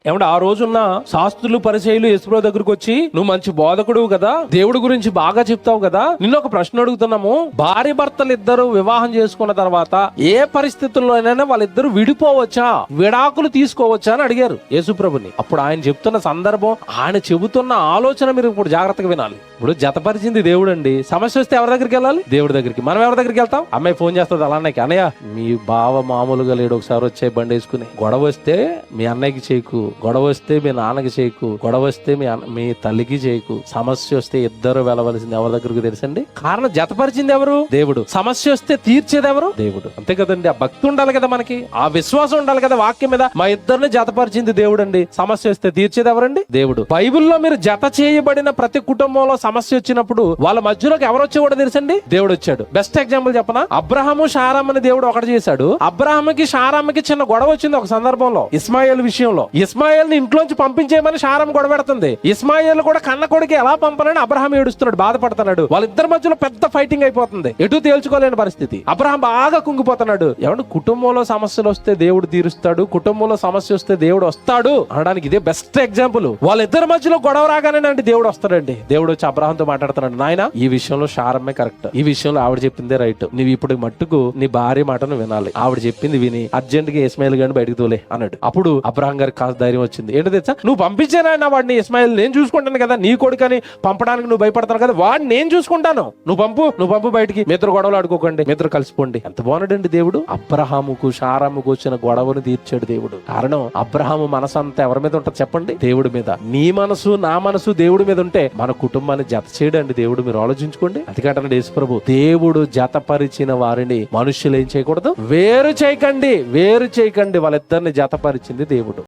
ఏమంటే ఆ రోజున్న శాస్త్రులు పరిచయులు యేసుప్రభు దగ్గరకు వచ్చి, నువ్వు మంచి బోధకుడు కదా, దేవుడి గురించి బాగా చెప్తావు కదా, నిన్ను ఒక ప్రశ్న అడుగుతున్నాము. భార్య భర్తలు ఇద్దరు వివాహం చేసుకున్న తర్వాత ఏ పరిస్థితుల్లోనైనా వాళ్ళిద్దరు విడిపోవచ్చా, విడాకులు తీసుకోవచ్చా అని అడిగారు యేసుప్రభుని. అప్పుడు ఆయన చెప్తున్న సందర్భం, ఆయన చెబుతున్న ఆలోచన మీరు ఇప్పుడు జాగ్రత్తగా వినాలి. ఇప్పుడు జతపరిచింది దేవుడు అండి. సమస్య వస్తే ఎవరి దగ్గరికి వెళ్ళాలి? దేవుడి దగ్గరికి. మనం ఎవరి దగ్గరికి వెళ్తాం? అమ్మాయి ఫోన్ చేస్తుంది అలా అన్నయ్యకి, అన్నయ్య మీ బావ మామూలుగా లేడు, ఒకసారి వచ్చే బండి వేసుకుని, గొడవ వస్తే మీ అన్నయ్యకి చేయకు, గొడవ వస్తే మీ నాన్నకి చేయకు, గొడవ వస్తే మీ తల్లికి చేయకు, సమస్య వస్తే ఇద్దరు వెళ్ళవలసింది ఎవరి దగ్గరకు తెలుసండి? కారణం జతపరిచింది ఎవరు? దేవుడు. సమస్య వస్తే తీర్చేది ఎవరు? దేవుడు. అంతే కదండి. ఆ భక్తి ఉండాలి కదా మనకి, ఆ విశ్వాసం ఉండాలి కదా వాక్యం మీద. మా ఇద్దరిని జతపరిచింది దేవుడు అండి, సమస్య వస్తే తీర్చేది ఎవరండి? దేవుడు. బైబిల్లో మీరు జత చేయబడిన ప్రతి కుటుంబంలో సమస్య వచ్చినప్పుడు వాళ్ళ మధ్యలోకి ఎవరు వచ్చేవాడో తెలుసండి? దేవుడు వచ్చాడు. బెస్ట్ ఎగ్జాంపుల్ చెప్పనా? అబ్రహాము షారామ్మని దేవుడు ఒకటి చేశాడు. అబ్రహాముకి షారామ్మకి చిన్న గొడవ వచ్చింది ఒక సందర్భంలో, ఇస్మాయిల్ విషయంలో. ఇస్మాయిల్ ని ఇంట్లోంచి పంపించేయమని షారామ్ గొడవ పెడుతుంది. ఇస్మాయిల్ కూడా కన్న కొడుకు ఎలా పంపాలని అబ్రహాం ఏడుస్తున్నాడు, బాధపడుతున్నాడు. వాళ్ళిద్దరి మధ్యలో పెద్ద ఫైటింగ్ అయిపోతుంది, ఎటు తేల్చుకోలేని పరిస్థితి. అబ్రహాం బాగా కుంగిపోతున్నాడు. ఏమంటే కుటుంబంలో సమస్యలు వస్తే దేవుడు తీరుస్తాడు, కుటుంబంలో సమస్య వస్తే దేవుడు వస్తాడు అనడానికి ఇదే బెస్ట్ ఎగ్జాంపుల్. వాళ్ళిద్దరి మధ్యలో గొడవ రాగానే అంటే దేవుడు వస్తాడండి. దేవుడు వచ్చి అబ్రహాంతో మాట్లాడుతున్నాడు, నాయన ఈ విషయంలో షారమ్మే కరెక్ట్, ఈ విషయంలో ఆవిడ చెప్పిందే రైట్, నువ్వు ఇప్పుడు మట్టుకు నీ భార్య మాటను వినాలి, ఆవిడ చెప్పింది విని అర్జెంట్ గా ఇస్మాయిల్ గారిని బయటకు తోలే అన్నాడు. అప్పుడు అబ్రహాం గారికి కాస్త ధైర్యం వచ్చింది. ఏంటో తెలుసా? నువ్వు పంపించానా వాడిని, ఇస్మాయిల్ నేను చూసుకుంటాను కదా, నీ కొడుకని పంపడానికి నువ్వు భయపడతాను కదా, వాడిని నేను చూసుకుంటాను, నువ్వు పంపు బయటికి, మీ ఇద్దరు గొడవలు ఆడుకోకండి, మీ ఇద్దరు కలిసిపోండి. ఎంత బాగున్నాడండి దేవుడు. అబ్రహాముకు షారాముకు వచ్చిన గొడవను తీర్చాడు దేవుడు. కారణం అబ్రహాము మనసు అంతా ఎవరి మీద ఉంటుంది చెప్పండి? దేవుడి మీద. నీ మనసు నా మనసు దేవుడి మీద ఉంటే మన కుటుంబాన్ని జత చేయడండి దేవుడు. మీరు ఆలోచించుకోండి. అందుకంటే యేసుప్రభు, దేవుడు జతపరిచిన వారిని మనుషులు ఏం చేయకూడదు? వేరు చేయకండి. వాళ్ళిద్దరిని జతపరిచింది దేవుడు.